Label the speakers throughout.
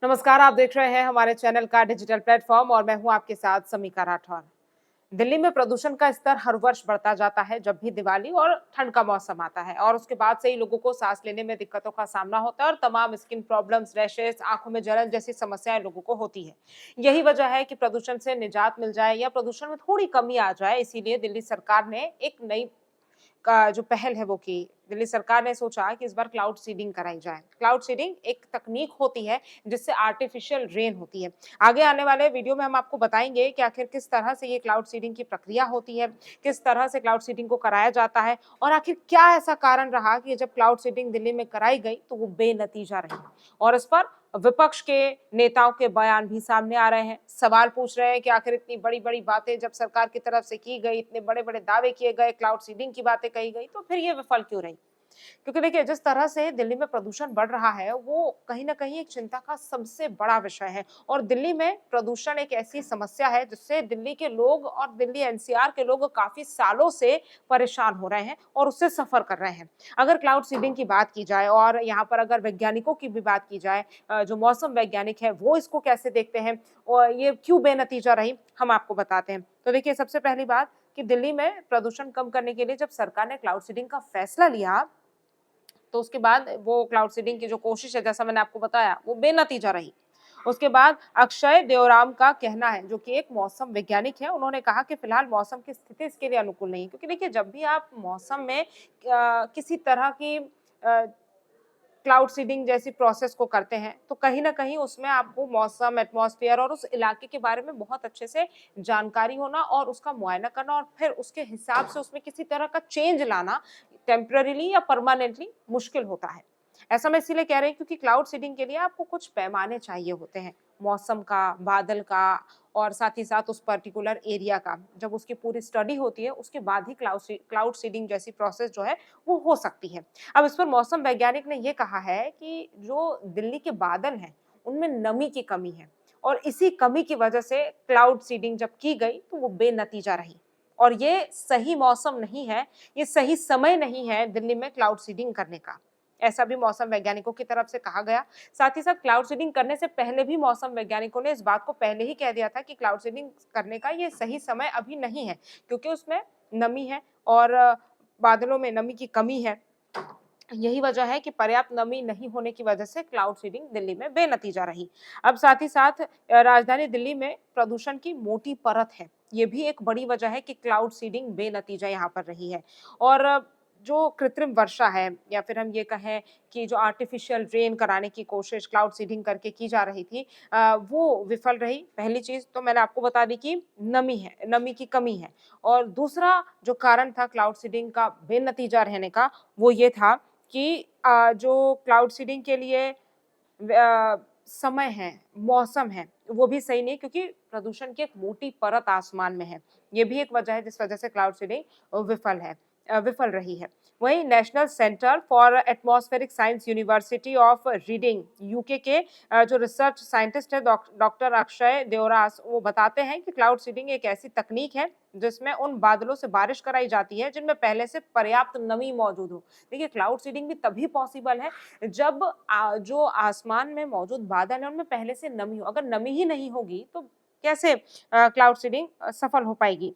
Speaker 1: नमस्कार, आप देख रहे हैं हमारे चैनल का डिजिटल प्लेटफॉर्म और मैं हूं आपके साथ समीका राठौर। दिल्ली में प्रदूषण का स्तर हर वर्ष बढ़ता जाता है जब भी दिवाली और ठंड का मौसम आता है और उसके बाद से ही लोगों को सांस लेने में दिक्कतों का सामना होता है और तमाम स्किन प्रॉब्लम्स, रैशेस, आंखों में जलन जैसी समस्याएं लोगों को होती है। यही वजह है कि प्रदूषण से निजात मिल जाए या प्रदूषण में थोड़ी कमी आ जाए, इसीलिए दिल्ली सरकार ने एक नई का जो पहल है वो की। दिल्ली सरकार ने सोचा कि इस बार क्लाउड सीडिंग कराई जाए। क्लाउड सीडिंग एक तकनीक होती है जिससे आर्टिफिशियल रेन होती है। आगे आने वाले वीडियो में हम आपको बताएंगे कि आखिर किस तरह से ये क्लाउड सीडिंग की प्रक्रिया होती है, किस तरह से क्लाउड सीडिंग को कराया जाता है और आखिर क्या ऐसा कारण रहा कि जब क्लाउड सीडिंग दिल्ली में कराई गई तो वो बेनतीजा रही। और इस पर विपक्ष के नेताओं के बयान भी सामने आ रहे हैं। सवाल पूछ रहे हैं कि आखिर इतनी बड़ी-बड़ी बातें जब सरकार की तरफ से की गई, इतने बड़े-बड़े दावे किए गए, क्लाउड सीडिंग की बातें कही गई, तो फिर ये विफल क्यों रही? क्योंकि देखिए जिस तरह से दिल्ली में प्रदूषण बढ़ रहा है वो कहीं न कहीं एक चिंता का सबसे बड़ा विषय है और दिल्ली में प्रदूषण एक ऐसी समस्या है जिससे दिल्ली के लोग और दिल्ली एनसीआर के लोग काफ़ी सालों से परेशान हो रहे हैं और उससे सफ़र कर रहे हैं। अगर क्लाउड सीडिंग की बात की जाए और यहाँ पर अगर वैज्ञानिकों की भी बात की जाए, जो मौसम वैज्ञानिक है वो इसको कैसे देखते हैं और ये क्यों बेनतीजा रही, हम आपको बताते हैं। तो देखिए सबसे पहली बात कि दिल्ली में प्रदूषण कम करने के लिए जब सरकार ने क्लाउड सीडिंग का फैसला लिया तो उसके बाद वो क्लाउड सीडिंग की जो कोशिश है जैसा मैंने आपको बताया वो बेनतीजा रही। उसके बाद अक्षय देवराम का कहना है जो कि एक मौसम वैज्ञानिक है, उन्होंने कहा कि फिलहाल मौसम की स्थिति इसके लिए अनुकूल नहीं है क्योंकि देखिए जब भी आप मौसम में किसी तरह की क्लाउड सीडिंग जैसी प्रोसेस को करते हैं तो कहीं न कहीं उसमें आपको मौसम, एटमॉस्फेयर और उस इलाके के बारे में बहुत अच्छे से जानकारी होना और उसका मुआयना करना और फिर उसके हिसाब से उसमें किसी तरह का चेंज लाना टेम्परेरीली या परमानेंटली मुश्किल होता है। ऐसा मैं इसीलिए कह रही हूँ क्योंकि क्लाउड सीडिंग के लिए आपको कुछ पैमाने चाहिए होते हैं, मौसम का, बादल का और साथ ही साथ उस पर्टिकुलर एरिया का। जब उसकी पूरी स्टडी होती है उसके बाद ही क्लाउड सीडिंग जैसी प्रोसेस जो है वो हो सकती है। अब इस पर मौसम वैज्ञानिक ने ये कहा है कि जो दिल्ली के बादल हैं, उनमें नमी की कमी है और इसी कमी की वजह से क्लाउड सीडिंग जब की गई तो वो बेनतीजा रही और ये सही मौसम नहीं है, ये सही समय नहीं है दिल्ली में क्लाउड सीडिंग करने का। ऐसा भी मौसम वैज्ञानिकों की तरफ से कहा गया। साथ ही साथ क्लाउड सीडिंग करने से पहले भी मौसम वैज्ञानिकों ने इस बात को पहले ही कह दिया था कि क्लाउड सीडिंग करने का ये सही समय अभी नहीं है, क्योंकि उसमें नमी है और बादलों में नमी की कमी है। यही वजह है कि पर्याप्त नमी नहीं होने की वजह से क्लाउड सीडिंग दिल्ली में बेनतीजा रही। अब साथ ही साथ राजधानी दिल्ली में प्रदूषण की मोटी परत है। ये भी एक बड़ी वजह है कि क्लाउड सीडिंग बेनतीजा यहाँ पर रही है। और जो कृत्रिम वर्षा है या फिर हम ये कहें कि जो आर्टिफिशियल रेन कराने की कोशिश क्लाउड सीडिंग करके की जा रही थी, वो विफल रही। पहली चीज़ तो मैंने आपको बता दी कि नमी है, नमी की कमी है। और दूसरा जो कारण था क्लाउड सीडिंग का बेनतीजा रहने का, वो ये था कि जो क्लाउड सीडिंग के लिए समय है, मौसम है, वो भी सही नहीं क्योंकि प्रदूषण की एक मोटी परत आसमान में है। ये भी एक वजह है जिस वजह से क्लाउड सीडिंग विफल रही है। वहीं national centre for atmospheric science university of reading UK के जो रिसर्च साइंटिस्ट है डॉक्टर अक्षय देवरास, वो बताते हैं कि क्लाउड सीडिंग एक ऐसी तकनीक है जिसमें उन बादलों से बारिश कराई जाती है जिनमें पहले से पर्याप्त नमी मौजूद हो। देखिए क्लाउड सीडिंग भी तभी पॉसिबल है जब जो आसमान में मौजूद बादल है उनमें पहले से नमी हो। अगर नमी ही नहीं होगी तो कैसे क्लाउड सीडिंग सफल हो पाएगी?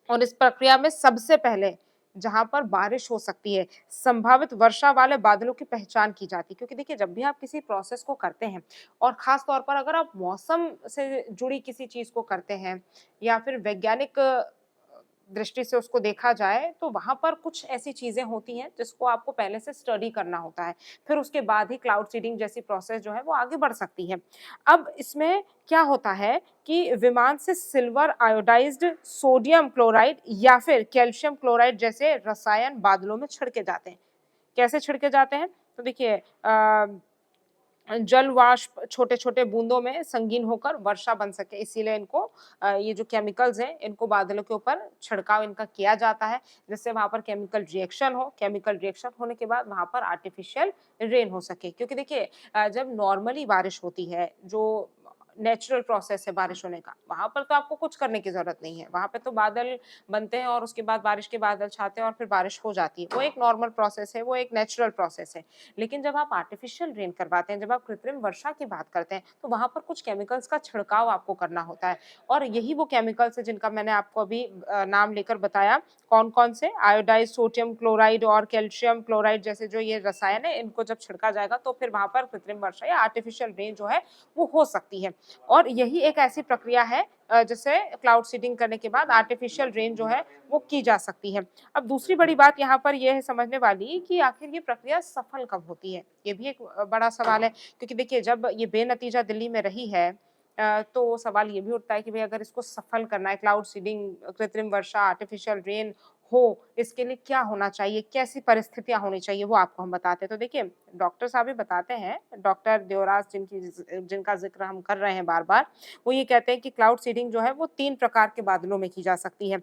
Speaker 1: और इस प्रक्रिया में सबसे पहले जहाँ पर बारिश हो सकती है, संभावित वर्षा वाले बादलों की पहचान की जाती है। क्योंकि देखिए जब भी आप किसी प्रोसेस को करते हैं और ख़ास तौर पर अगर आप मौसम से जुड़ी किसी चीज़ को करते हैं या फिर वैज्ञानिक दृष्टि से उसको देखा जाए तो वहाँ पर कुछ ऐसी चीज़ें होती हैं जिसको आपको पहले से स्टडी करना होता है। फिर उसके बाद ही क्लाउड सीडिंग जैसी प्रोसेस जो है वो आगे बढ़ सकती है। अब इसमें क्या होता है कि विमान से सिल्वर आयोडाइज्ड सोडियम क्लोराइड या फिर कैल्शियम क्लोराइड जैसे रसायन बादलों में छिड़के जाते हैं। कैसे छिड़के जाते हैं? तो देखिए जल वाष्प छोटे-छोटे बूंदों में संगीन होकर वर्षा बन सके इसीलिए इनको ये जो केमिकल्स हैं इनको बादलों के ऊपर छिड़काव इनका किया जाता है जिससे वहाँ पर केमिकल रिएक्शन होने के बाद वहाँ पर आर्टिफिशियल रेन हो सके। क्योंकि देखिए जब नॉर्मली बारिश होती है जो नेचुरल प्रोसेस है बारिश होने का, वहाँ पर तो आपको कुछ करने की ज़रूरत नहीं है। वहाँ पे तो बादल बनते हैं और उसके बाद बारिश के बादल छाते हैं और फिर बारिश हो जाती है। वो एक नॉर्मल प्रोसेस है, वो एक नेचुरल प्रोसेस है। लेकिन जब आप आर्टिफिशियल रेन करवाते हैं, जब आप कृत्रिम वर्षा की बात करते हैं, तो वहाँ पर कुछ केमिकल्स का छिड़काव आपको करना होता है और यही वो केमिकल्स हैं जिनका मैंने आपको अभी नाम लेकर बताया। कौन-कौन से? आयोडाइज़ सोडियम क्लोराइड और कैल्शियम क्लोराइड जैसे जो ये रसायन है, इनको जब छिड़का जाएगा तो फिर वहाँ पर कृत्रिम वर्षा या आर्टिफिशियल रेन जो है, वो हो सकती है। और यही एक ऐसी प्रक्रिया है जिसे क्लाउड सीडिंग करने के बाद आर्टिफिशियल रेन जो है वो की जा सकती है। अब दूसरी बड़ी बात यहाँ पर ये है समझने वाली कि आखिर ये प्रक्रिया सफल कब होती है? ये भी एक बड़ा सवाल है क्योंकि देखिए जब ये बेनतीजा दिल्ली में रही है तो सवाल ये भी उठता है कि भई अगर इसको सफल करना है क्लाउड सीडिंग, कृत्रिम वर्षा, आर्टिफिशियल रेन हो, इसके लिए क्या होना चाहिए? कैसी परिस्थितियाँ होनी चाहिए? वो आपको हम बताते हैं। तो देखिए डॉक्टर साहब भी बताते हैं, डॉक्टर देवराज जिनका ज़िक्र हम कर रहे हैं बार-बार, वो ये कहते हैं कि क्लाउड सीडिंग जो है वो 3 प्रकार के बादलों में की जा सकती है।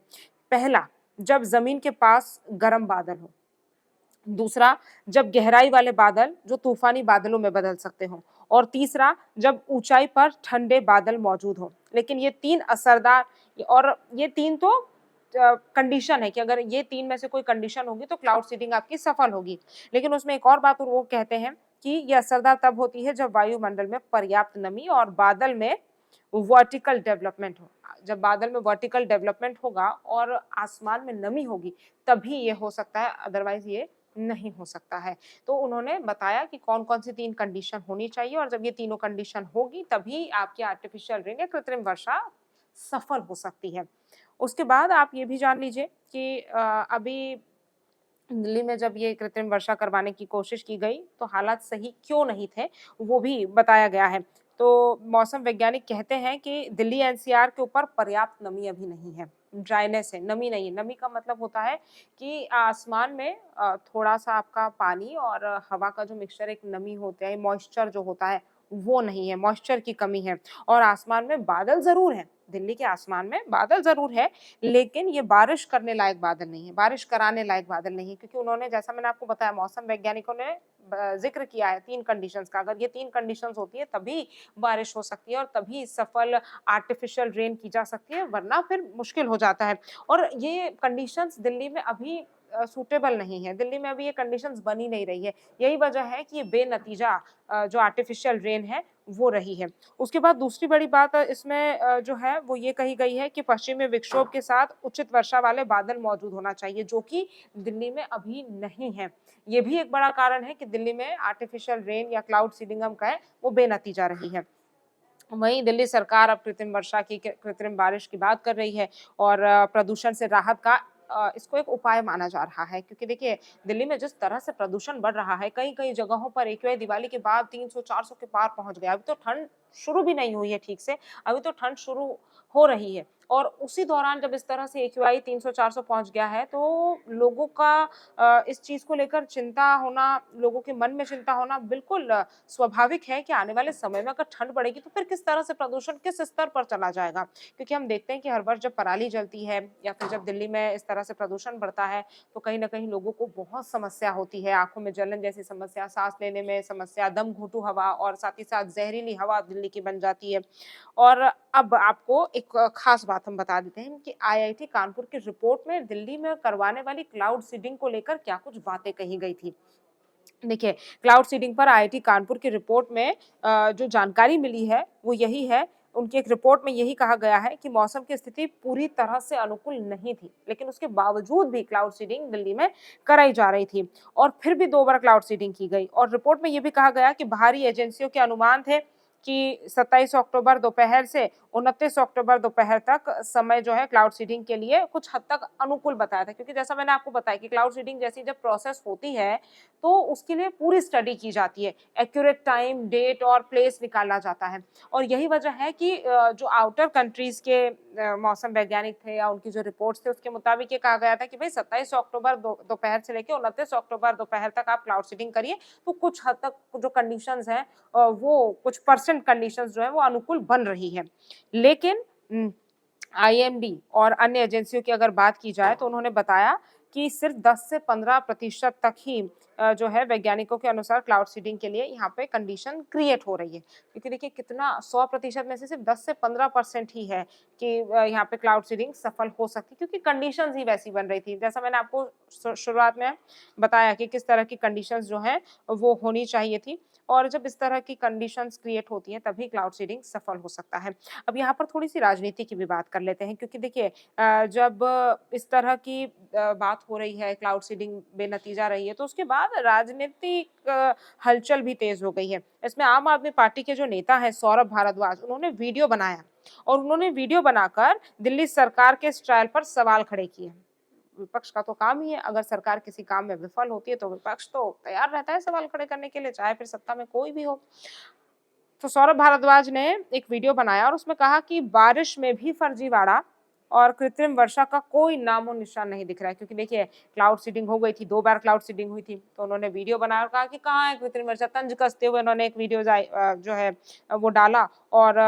Speaker 1: पहला, जब ज़मीन के पास गर्म बादल हो। दूसरा, जब गहराई वाले बादल जो तूफ़ानी बादलों में बदल सकते हों और तीसरा, जब ऊँचाई पर ठंडे बादल मौजूद हों। लेकिन ये 3 असरदार और ये 3 तो कंडीशन है कि अगर ये 3 में से कोई कंडीशन होगी तो क्लाउड सीडिंग आपकी सफल होगी। लेकिन उसमें एक और बात और वो कहते हैं कि ये असरदार तब होती है जब वायुमंडल में पर्याप्त नमी और बादल में वर्टिकल डेवलपमेंट हो। जब बादल में वर्टिकल डेवलपमेंट होगा और आसमान में नमी होगी, तभी ये हो सकता है, अदरवाइज़ ये नहीं हो सकता है। तो उन्होंने बताया कि कौन-कौन सी 3 कंडीशन होनी चाहिए और जब ये तीनों कंडीशन होगी, तभी आपकी आर्टिफ़िशियल रेन या कृत्रिम वर्षा सफल हो सकती है। उसके बाद आप ये भी जान लीजिए कि अभी दिल्ली में जब ये कृत्रिम वर्षा करवाने की कोशिश की गई, तो हालात सही क्यों नहीं थे, वो भी बताया गया है। तो मौसम वैज्ञानिक कहते हैं कि दिल्ली एनसीआर के ऊपर पर्याप्त नमी अभी नहीं है, ड्राइनेस है, नमी नहीं है। नमी का मतलब होता है कि आसमान में थोड़ा-सा आपका पानी और हवा का जो मिक्सचर एक नमी होता है, मॉइस्चर जो होता है, वो नहीं है, मॉइस्चर की कमी है और आसमान में बादल ज़रूर हैं, दिल्ली के आसमान में बादल ज़रूर है, लेकिन ये बारिश करने लायक बादल नहीं है, बारिश कराने लायक बादल नहीं है क्योंकि उन्होंने जैसा मैंने आपको बताया मौसम वैज्ञानिकों ने ज़िक्र किया है 3 कंडीशंस का, अगर ये 3 कंडीशंस होती है तभी बारिश हो सकती है और तभी सफल आर्टिफिशियल रेन की जा सकती है, वरना फिर मुश्किल हो जाता है। और ये कंडीशंस दिल्ली में अभी सूटेबल नहीं है, दिल्ली में अभी ये कंडीशंस बन ही नहीं रही है। यही वजह है कि ये बेनतीजा जो आर्टिफिशियल रेन है, वो रही है। उसके बाद दूसरी बड़ी बात इसमें जो है वो ये कही गई है कि पश्चिमी विक्षोभ के साथ उचित वर्षा वाले बादल मौजूद होना चाहिए, जो कि दिल्ली में अभी नहीं है। ये भी एक बड़ा कारण है कि दिल्ली में आर्टिफिशियल रेन या क्लाउड सीडिंग हम कहें, वो बेनतीजा रही है। वहीं दिल्ली सरकार अब कृत्रिम वर्षा की कृत्रिम बारिश की बात कर रही है और प्रदूषण से राहत का इसको एक उपाय माना जा रहा है क्योंकि देखिए दिल्ली में जिस तरह से प्रदूषण बढ़ रहा है कई-कई जगहों पर एक्यूआई दिवाली के बाद 300-400 के पार पहुंच गया। अभी तो ठंड शुरू भी नहीं हुई है ठीक से, अभी तो ठंड शुरू हो रही है और उसी दौरान जब इस तरह से एक्यूआई 300-400 पहुंच गया है तो लोगों का इस चीज को लेकर चिंता होना, लोगों के मन में चिंता होना बिल्कुल स्वाभाविक है कि आने वाले समय में अगर ठंड बढ़ेगी तो फिर किस तरह से प्रदूषण किस स्तर पर चला जाएगा क्योंकि हम देखते हैं कि हर वर्ष जब पराली जलती है या फिर जब दिल्ली में इस तरह से प्रदूषण बढ़ता है तो कहीं ना कहीं लोगों को बहुत समस्या होती है, आंखों में जलन जैसी समस्या, सांस लेने में समस्या, दम घुटू हवा और साथ ही साथ जहरीली हवा दिल्ली की बन जाती है। और अब आपको एक खास बात हम बता देते हैं कि आईआईटी कानपुर की रिपोर्ट में दिल्ली में करवाने वाली क्लाउड सीडिंग को लेकर क्या कुछ बातें कही गई थी। देखिए, क्लाउड सीडिंग पर आईआईटी कानपुर की रिपोर्ट में जो जानकारी मिली है, वो यही है, उनकी एक रिपोर्ट में यही कहा गया है कि मौसम की स्थिति पूरी तरह से अनुकूल नहीं थी, लेकिन उसके बावजूद भी क्लाउड सीडिंग दिल्ली में कराई जा रही थी और फिर भी 2 बार क्लाउड सीडिंग की गई और रिपोर्ट में ये भी कहा गया कि बाहरी एजेंसियों के अनुमान थे कि 27 अक्टूबर दोपहर से 29 अक्टूबर दोपहर तक समय जो है क्लाउड सीडिंग के लिए कुछ हद तक अनुकूल बताया था क्योंकि जैसा मैंने आपको बताया कि क्लाउड सीडिंग जैसी जब प्रोसेस होती है तो उसके लिए पूरी स्टडी की जाती है, एक्यूरेट टाइम, डेट और प्लेस निकाला जाता है और यही वजह है कि जो आउटर कंट्रीज के मौसम वैज्ञानिक थे या उनकी जो रिपोर्ट्स थे उसके मुताबिक ये कहा गया था कि भाई 27 अक्टूबर दोपहर से लेकर 29 अक्टूबर दोपहर तक आप क्लाउड सीडिंग करिए तो कुछ हद तक जो कंडीशंस हैं वो कुछ परसेंट कंडीशंस जो है वो अनुकूल बन रही है। लेकिन आईएमडी और अन्य एजेंसियों की अगर बात की जाए तो उन्होंने बताया कि सिर्फ 10 से 15% तक ही जो है वैज्ञानिकों के अनुसार क्लाउड सीडिंग के लिए यहाँ पे कंडीशन क्रिएट हो रही है। क्योंकि देखिए कितना 100% में से सिर्फ 10 से 15% ही है कि यहाँ पे क्लाउड सीडिंग सफल हो सकती है, क्योंकि कंडीशंस ही वैसी बन रही थी। जैसा मैंने आपको शुरुआत में बताया कि किस तरह की कंडीशंस जो हैं वो होनी चाहिए थी, और जब इस तरह की कंडीशंस क्रिएट होती हैं तभी क्लाउड सीडिंग सफल हो सकता है। अब यहाँ पर थोड़ी-सी राजनीति की भी बात कर लेते हैं, क्योंकि देखिए जब इस तरह की बात हो रही है, क्लाउड सीडिंग बेनतीजा रही है, तो उसके बाद राजनीतिक हलचल भी तेज हो गई है। इसमें आम आदमी पार्टी के जो नेता हैं सौरभ भारद्वाज, उन्होंने वीडियो बनाया और उन्होंने वीडियो बनाकर दिल्ली सरकार के स्टाइल पर सवाल खड़े किए। विपक्ष का तो काम ही है, अगर सरकार किसी काम में विफल होती है तो विपक्ष तो तैयार रहता है सवाल खड़े करने के लिए, चाहे फिर सत्ता में कोई भी हो। तो सौरभ भारद्वाज ने एक वीडियो बनाया और उसमें कहा कि बारिश में भी फर्जीवाड़ा और कृत्रिम वर्षा का कोई नामो निशान नहीं दिख रहा है, क्योंकि देखिए क्लाउड सीडिंग हो गई थी, 2 बार क्लाउड सीडिंग हुई थी, तो उन्होंने वीडियो बनाया और कहा कि कहाँ है कृत्रिम वर्षा। तंज कसते हुए उन्होंने एक वीडियो जो है वो डाला और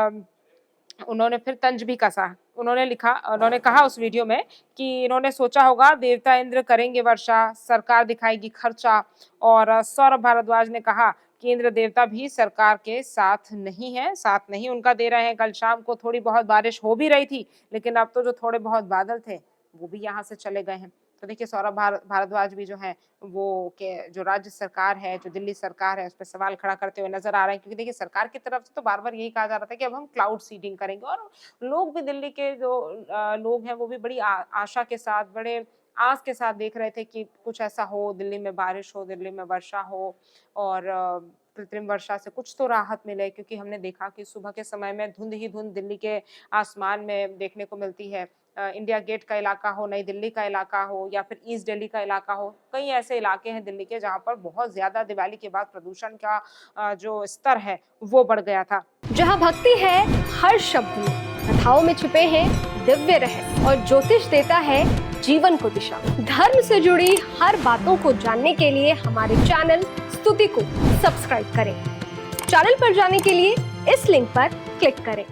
Speaker 1: उन्होंने फिर तंज भी कसा। उन्होंने कहा उस वीडियो में कि इन्होंने सोचा होगा देवता इंद्र करेंगे वर्षा, सरकार दिखाएगी खर्चा, और सौरभ भारद्वाज ने कहा कि इंद्र देवता भी सरकार के साथ नहीं है, साथ नहीं उनका दे रहे हैं। कल शाम को थोड़ी बहुत बारिश हो भी रही थी, लेकिन अब तो जो थोड़े बहुत बादल थे, वो भी यहाँ से चले गए हैं। तो देखिए सौरभ भारद्वाज भी जो है वो के जो राज्य सरकार है, जो दिल्ली सरकार है, उस पे सवाल खड़ा करते हुए नज़र आ रहे हैं, क्योंकि देखिए सरकार की तरफ से तो बार-बार यही कहा जा रहा था कि अब हम क्लाउड सीडिंग करेंगे, और लोग भी दिल्ली के जो लोग हैं वो भी बड़ी आशा के साथ, बड़े आस के साथ देख रहे थे कि कुछ ऐसा हो, दिल्ली में बारिश हो, दिल्ली में वर्षा हो और कृत्रिम वर्षा से कुछ तो राहत मिले, क्योंकि हमने देखा कि सुबह के समय में धुंध ही धुंध दिल्ली के आसमान में देखने को मिलती है। इंडिया गेट का इलाका हो, नई दिल्ली का इलाका हो या फिर ईस्ट दिल्ली का इलाका हो, कई ऐसे इलाके हैं दिल्ली के जहाँ पर बहुत ज़्यादा दिवाली के बाद प्रदूषण का जो स्तर है वो बढ़ गया था।
Speaker 2: जहाँ भक्ति है हर शब्द में, कथाओं में छुपे हैं दिव्य रहस्य और ज्योतिष देता है जीवन को दिशा। धर्म से जुड़ी हर बातों को जानने के लिए हमारे चैनल स्तुति को सब्सक्राइब करें। चैनल पर जाने के लिए इस लिंक पर क्लिक करें।